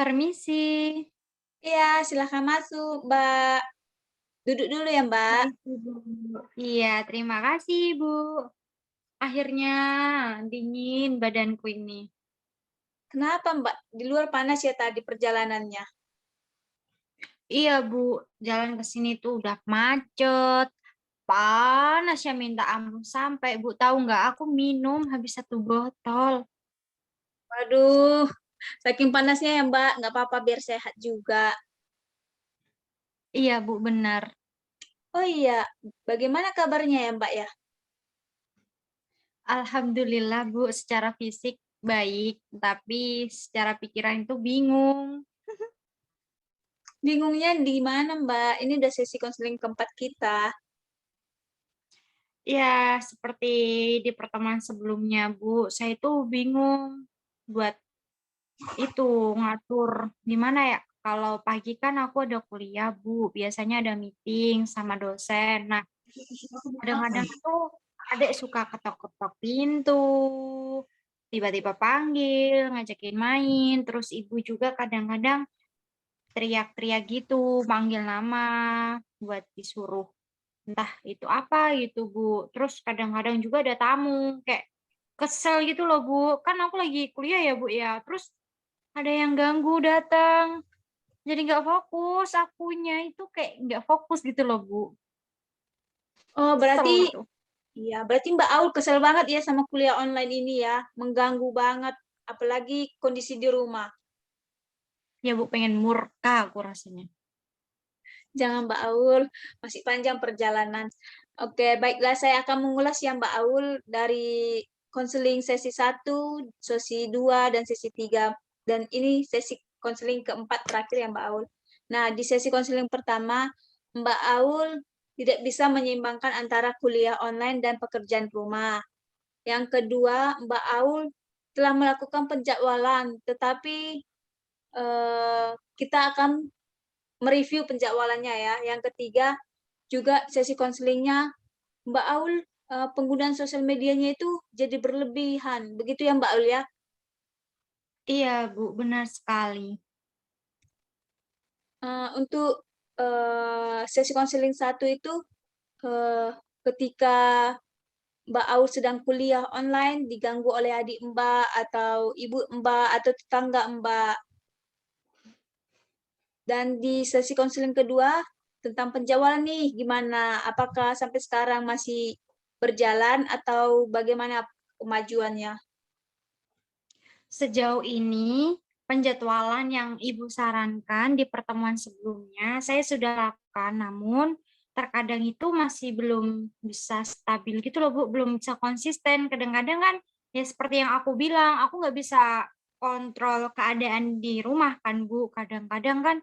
Permisi. Iya, silakan masuk, Mbak. Duduk dulu ya, Mbak. Baik, Ibu. Iya, terima kasih, Bu. Akhirnya dingin badanku ini. Kenapa, Mbak? Di luar panas ya tadi perjalanannya? Iya, Bu, jalan ke sini tuh udah macet, panas ya minta ampun. Sampai, Bu, tahu nggak aku minum habis 1 botol. Waduh, saking panasnya ya, Mbak. Nggak apa-apa biar sehat juga. Iya, Bu, benar. Oh iya, bagaimana kabarnya ya, Mbak ya? Alhamdulillah, Bu, secara fisik baik, tapi secara pikiran itu bingung. Bingungnya di mana, Mbak? Ini udah sesi konseling keempat kita. Ya, seperti di pertemuan sebelumnya, Bu, saya itu bingung buat itu ngatur gimana ya, kalau pagi kan aku ada kuliah, Bu, biasanya ada meeting sama dosen. Nah, kadang-kadang tuh adek suka ketok-ketok pintu, tiba-tiba panggil, ngajakin main, terus ibu juga kadang-kadang teriak-teriak gitu, manggil nama buat disuruh entah itu apa gitu, Bu. Terus kadang-kadang juga ada tamu, kayak kesel gitu loh, Bu. Kan aku lagi kuliah ya, Bu, ya. Terus ada yang ganggu datang, jadi nggak fokus, akunya itu kayak nggak fokus gitu loh, Bu. Oh, Kesel berarti itu. iya, berarti Mbak Aul kesel banget ya sama kuliah online ini ya. Mengganggu banget, apalagi kondisi di rumah. Ya, Bu, pengen murka aku rasanya. Jangan Mbak Aul, masih panjang perjalanan. Oke, baiklah saya akan mengulas ya Mbak Aul dari konseling sesi 1, sesi 2, dan sesi 3. Dan ini sesi konseling keempat terakhir ya Mbak Aul. Nah, di sesi konseling pertama, Mbak Aul tidak bisa menyeimbangkan antara kuliah online dan pekerjaan rumah. Yang kedua, Mbak Aul telah melakukan penjadwalan, tetapi kita akan mereview penjadwalannya ya. Yang ketiga, juga sesi konselingnya Mbak Aul penggunaan sosial medianya itu jadi berlebihan. Begitu ya Mbak Aul ya? Iya, Bu, benar sekali. Untuk sesi konseling satu itu uh, ketika Mbak Aul sedang kuliah online diganggu oleh adik Mbak atau ibu Mbak atau tetangga Mbak. Dan di sesi konseling kedua tentang penjadwalan nih, gimana? Apakah sampai sekarang masih berjalan atau bagaimana kemajuannya? Sejauh ini, penjadwalan yang Ibu sarankan di pertemuan sebelumnya saya sudah lakukan, namun terkadang itu masih belum bisa stabil gitu loh, Bu, belum bisa konsisten. Kadang-kadang kan ya seperti yang aku bilang, aku nggak bisa kontrol keadaan di rumah kan, Bu. Kadang-kadang kan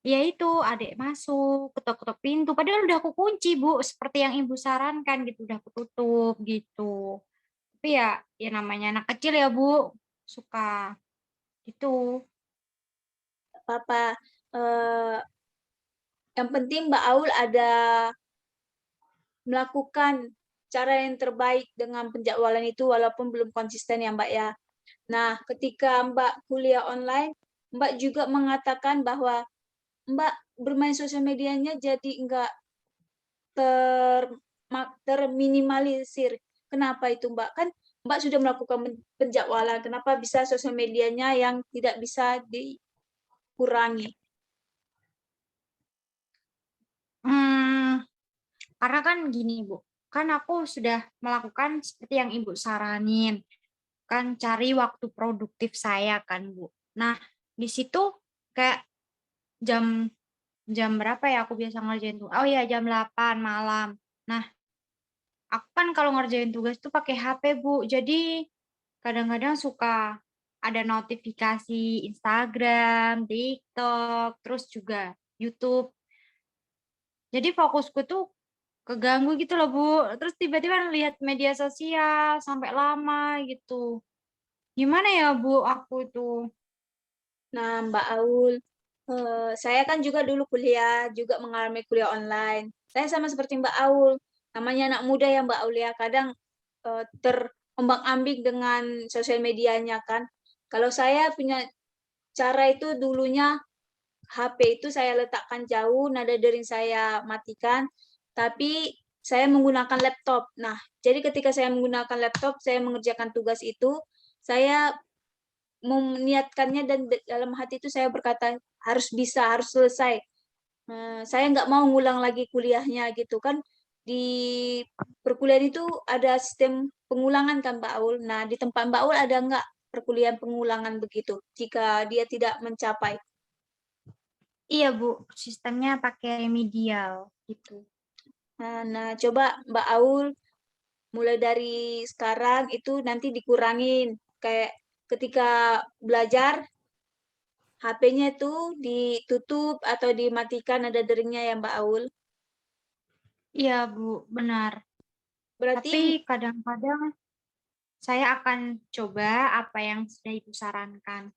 ya itu adik masuk, ketok-ketok pintu, padahal udah aku kunci, Bu, seperti yang Ibu sarankan gitu, udah aku tutup gitu. Tapi ya ya namanya anak kecil ya, Bu, suka gitu. Apa eh, yang penting Mbak Aul ada melakukan cara yang terbaik dengan penjadwalan itu walaupun belum konsisten ya Mbak ya. Nah, ketika Mbak kuliah online, Mbak juga mengatakan bahwa Mbak bermain sosial medianya jadi enggak ter terminimalisir. Kenapa itu Mbak? Kan Mbak sudah melakukan penjadwalan, kenapa bisa sosial medianya yang tidak bisa dikurangi? Mmm, karena kan gini, Bu, kan aku sudah melakukan seperti yang Ibu saranin, kan cari waktu produktif saya kan, Bu. Nah, di situ kayak jam jam berapa ya aku biasa ngerjain tuh, oh ya jam 8 malam. Nah, aku kan kalau ngerjain tugas tuh pakai HP, Bu, jadi kadang-kadang suka ada notifikasi Instagram, TikTok, terus juga YouTube. Jadi fokusku tuh keganggu gitu loh, Bu. Terus tiba-tiba lihat media sosial sampai lama gitu. Gimana ya, Bu, aku itu? Nah, Mbak Aul, saya kan juga dulu kuliah, juga mengalami kuliah online. Saya sama seperti Mbak Aul, namanya anak muda ya Mbak Aul ya, kadang terombang-ambing dengan sosial medianya kan. Kalau saya punya cara itu dulunya HP itu saya letakkan jauh, nada dering saya matikan, tapi saya menggunakan laptop. Nah, jadi ketika saya menggunakan laptop, saya mengerjakan tugas itu, saya meniatkannya dan dalam hati itu saya berkata harus bisa, harus selesai. Saya nggak mau ngulang lagi kuliahnya gitu kan. Di perkuliahan itu ada sistem pengulangan kan Mbak Aul. Nah, di tempat Mbak Aul ada nggak perkuliahan pengulangan begitu jika dia tidak mencapai? Iya Bu, sistemnya pakai remedial gitu. Nah, coba Mbak Aul mulai dari sekarang itu nanti dikurangin. Kayak ketika belajar, HP-nya itu ditutup atau dimatikan ada deringnya ya Mbak Aul. Iya Bu, benar. Berarti, Tapi kadang-kadang saya akan coba apa yang sudah Ibu sarankan.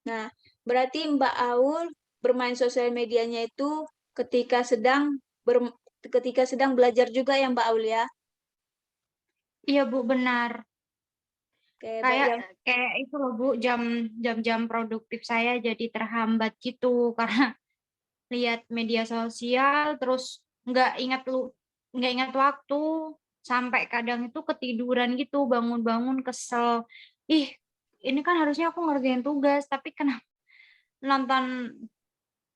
nah, berarti Mbak Aul bermain sosial medianya itu ketika sedang ketika sedang belajar juga ya Mbak Aul ya. Iya Bu, benar. Kayak baik Kayak yang kayak itu loh Bu, jam-jam produktif saya jadi terhambat gitu karena lihat media sosial terus nggak ingat waktu sampai kadang itu ketiduran gitu bangun-bangun kesel. Ih, ini kan harusnya aku ngerjain tugas tapi kenapa nonton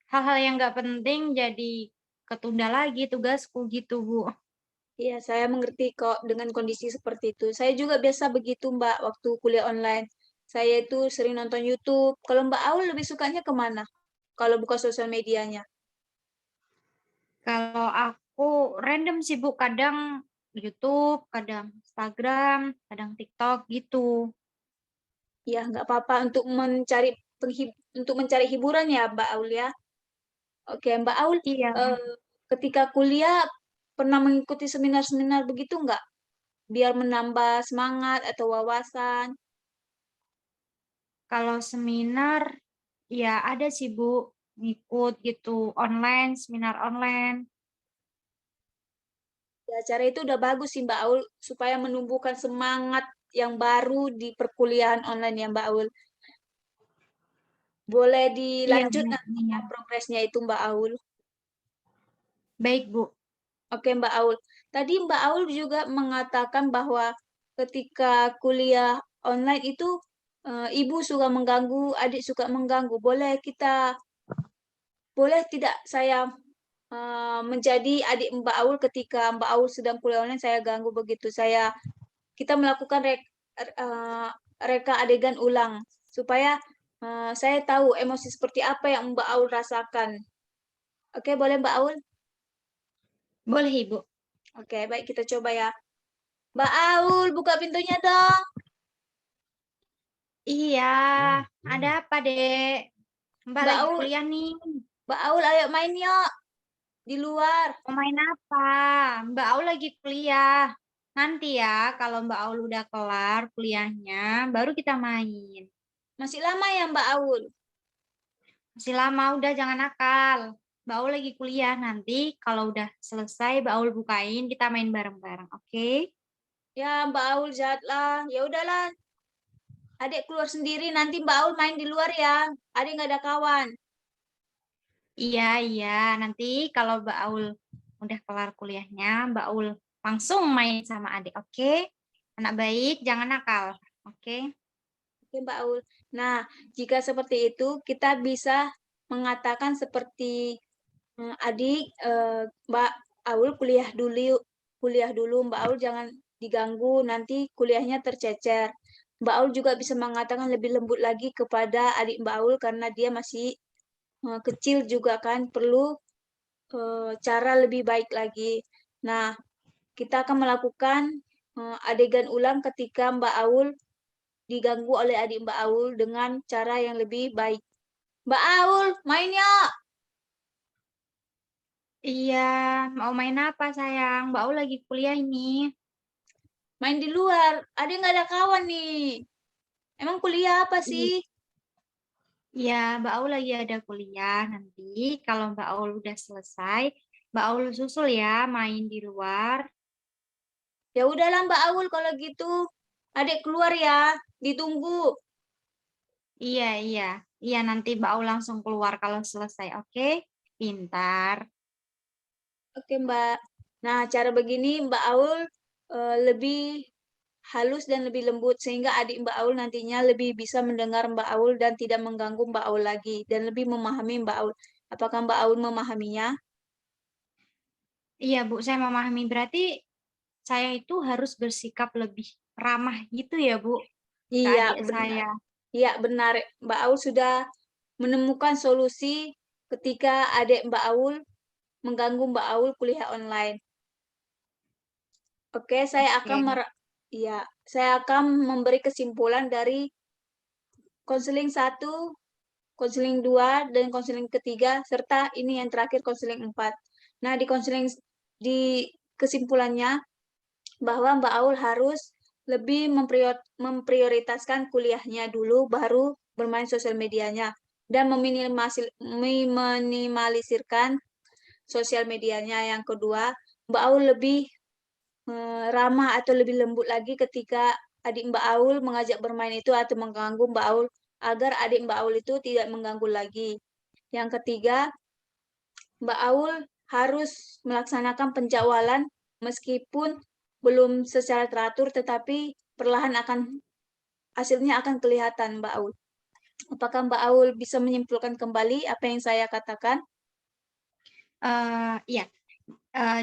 hal-hal yang nggak penting jadi ketunda lagi tugasku gitu Bu. Iya, saya mengerti kok dengan kondisi seperti itu. Saya juga biasa begitu, Mbak, waktu kuliah online. Saya itu sering nonton YouTube. Kalau Mbak Aul lebih sukanya kemana? Kalau buka sosial medianya. Kalau aku random sih Bu, kadang YouTube, kadang Instagram, kadang TikTok gitu. Ya, nggak apa-apa untuk mencari untuk mencari hiburan ya, Mbak Aul ya. Oke, Mbak Aul, Iya, eh, ketika kuliah pernah mengikuti seminar-seminar begitu nggak? Biar menambah semangat atau wawasan. kalau seminar ya ada sih Bu, ngikut gitu online, seminar online. Ya, cara itu udah bagus sih Mbak Aul supaya menumbuhkan semangat yang baru di perkuliahan online ya Mbak Aul. Boleh Iya, dilanjut nanti ya benar. progresnya itu Mbak Aul. Baik Bu. Oke Mbak Aul. Tadi Mbak Aul juga mengatakan bahwa ketika kuliah online itu ibu suka mengganggu, adik suka mengganggu. Boleh tidak saya menjadi adik Mbak Aul ketika Mbak Aul sedang kuliah online saya ganggu begitu. Kita melakukan reka adegan ulang supaya saya tahu emosi seperti apa yang Mbak Aul rasakan. Oke, boleh Mbak Aul? Boleh Ibu. Oke, baik kita coba ya. Mbak Aul, buka pintunya dong. Iya, ada apa Dek? Mbak Mbak lagi Aul, kuliah nih. Mbak Aul ayo main yuk di luar. Mau main apa? Mbak Aul lagi kuliah. Nanti ya, kalau Mbak Aul udah kelar kuliahnya, baru kita main. Masih lama ya Mbak Aul? Masih lama, udah jangan nakal. Mbak Aul lagi kuliah, nanti kalau udah selesai Mbak Aul bukain, kita main bareng-bareng, oke? Ya Mbak Aul jahat lah. Ya udahlah, adik keluar sendiri nanti Mbak Aul main di luar ya. Adik nggak ada kawan. Iya, iya. Nanti kalau Mbak Aul udah kelar kuliahnya, Mbak Aul langsung main sama adik, oke? Anak baik, jangan nakal, oke? Oke Mbak Aul. Nah, jika seperti itu kita bisa mengatakan seperti adik Mbak Aul kuliah dulu Mbak Aul jangan diganggu nanti kuliahnya tercecer. Mbak Aul juga bisa mengatakan lebih lembut lagi kepada adik Mbak Aul karena dia masih kecil juga kan perlu cara lebih baik lagi. Nah, kita akan melakukan adegan ulang ketika Mbak Aul diganggu oleh adik Mbak Aul dengan cara yang lebih baik. Mbak Aul, main ya. Iya, mau main apa sayang? Mbak Aul lagi kuliah ini. Main di luar. Adik nggak ada kawan nih. Emang kuliah apa sih? Iya, Mbak Aul lagi ada kuliah nanti. Kalau Mbak Aul udah selesai, Mbak Aul susul ya main di luar. Ya udahlah Mbak Aul kalau gitu. Adik keluar ya. Ditunggu. Iya, iya. Iya, nanti Mbak Aul langsung keluar kalau selesai. Oke? Pintar. Oke, Mbak. Nah, cara begini Mbak Aul lebih halus dan lebih lembut sehingga adik Mbak Aul nantinya lebih bisa mendengar Mbak Aul dan tidak mengganggu Mbak Aul lagi dan lebih memahami Mbak Aul. Apakah Mbak Aul memahaminya? Iya, Bu, saya memahami. Berarti saya itu harus bersikap lebih ramah gitu ya, Bu, ke Iya, adik benar. saya. Iya, benar. Mbak Aul sudah menemukan solusi ketika adik Mbak Aul mengganggu Mbak Aul kuliah online. Oke, Oke. ya, saya akan memberi kesimpulan dari konseling satu, konseling 2, dan konseling ketiga, serta ini yang terakhir konseling 4. Nah, di kesimpulannya bahwa Mbak Aul harus lebih memprioritaskan kuliahnya dulu, baru bermain sosial medianya, dan meminimalisirkan sosial medianya. Yang kedua, Mbak Aul lebih ramah atau lebih lembut lagi ketika adik Mbak Aul mengajak bermain itu atau mengganggu Mbak Aul agar adik Mbak Aul itu tidak mengganggu lagi. Yang ketiga, Mbak Aul harus melaksanakan penjadwalan meskipun belum secara teratur tetapi perlahan hasilnya akan kelihatan Mbak Aul. Apakah Mbak Aul bisa menyimpulkan kembali apa yang saya katakan? Iya.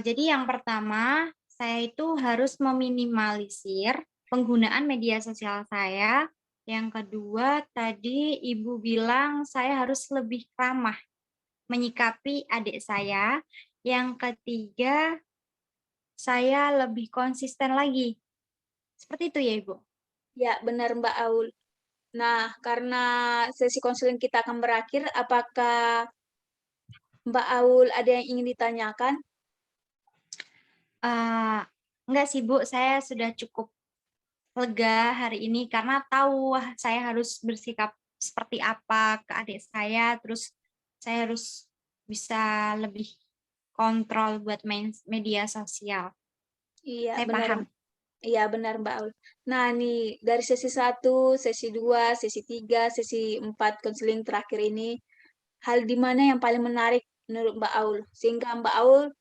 Jadi yang pertama, saya itu harus meminimalisir penggunaan media sosial saya. Yang kedua, tadi Ibu bilang saya harus lebih ramah menyikapi adik saya. Yang ketiga, saya lebih konsisten lagi. Seperti itu ya, Ibu? Ya, benar Mbak Aul. Nah, karena sesi konseling kita akan berakhir, apakah Mbak Aul ada yang ingin ditanyakan? Eh, enggak sih, Bu. Saya sudah cukup lega hari ini karena tahu wah, saya harus bersikap seperti apa ke adik saya, terus saya harus bisa lebih kontrol buat main media sosial. Iya, Saya benar. paham. Iya, benar Mbak Aul. Nah, nih dari sesi satu, sesi 2, sesi 3, sesi 4 konseling terakhir ini, hal di mana yang paling menarik menurut Mbak Aul sehingga Mbak Aul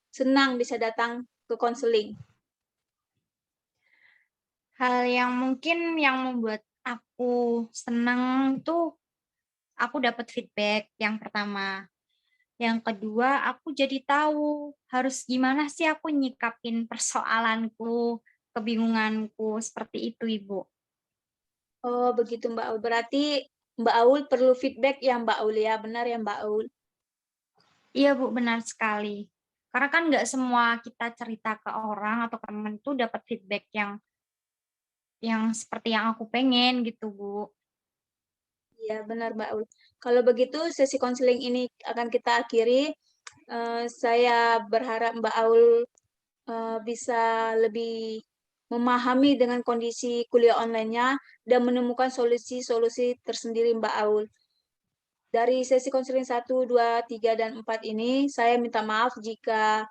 senang bisa datang ke konseling? Hal yang mungkin yang membuat aku senang tuh aku dapat feedback yang pertama. Yang kedua, aku jadi tahu harus gimana sih aku nyikapin persoalanku, kebingunganku, seperti itu, Ibu. Oh, begitu Mbak Aul. Berarti Mbak Aul perlu feedback ya Mbak Aul ya, benar ya Mbak Aul? Iya, Bu, benar sekali. Karena kan nggak semua kita cerita ke orang atau ke temen tuh dapat feedback yang seperti yang aku pengen gitu, Bu. Iya, benar Mbak Aul. Kalau begitu sesi konseling ini akan kita akhiri. Saya berharap Mbak Aul bisa lebih memahami dengan kondisi kuliah online-nya dan menemukan solusi-solusi tersendiri Mbak Aul. Dari sesi konseling satu, 2, 3, dan 4 ini, saya minta maaf jika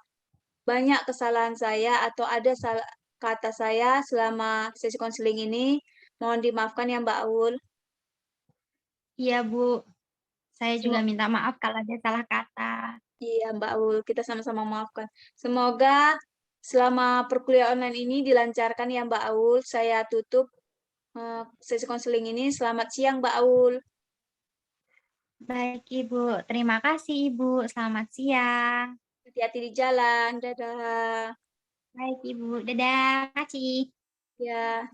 banyak kesalahan saya atau ada salah kata saya selama sesi konseling ini. Mohon dimaafkan ya Mbak Aul. Iya, Bu. Saya juga Semoga minta maaf kalau ada salah kata. Iya, Mbak Aul, kita sama-sama memaafkan. Semoga selama perkuliahan online ini dilancarkan ya, Mbak Aul. Saya tutup sesi konseling ini. Selamat siang, Mbak Aul. Baik, Ibu. Terima kasih, Ibu. Selamat siang. Hati-hati di jalan. Dadah. Baik, Ibu. Dadah. Terima kasih. Ya.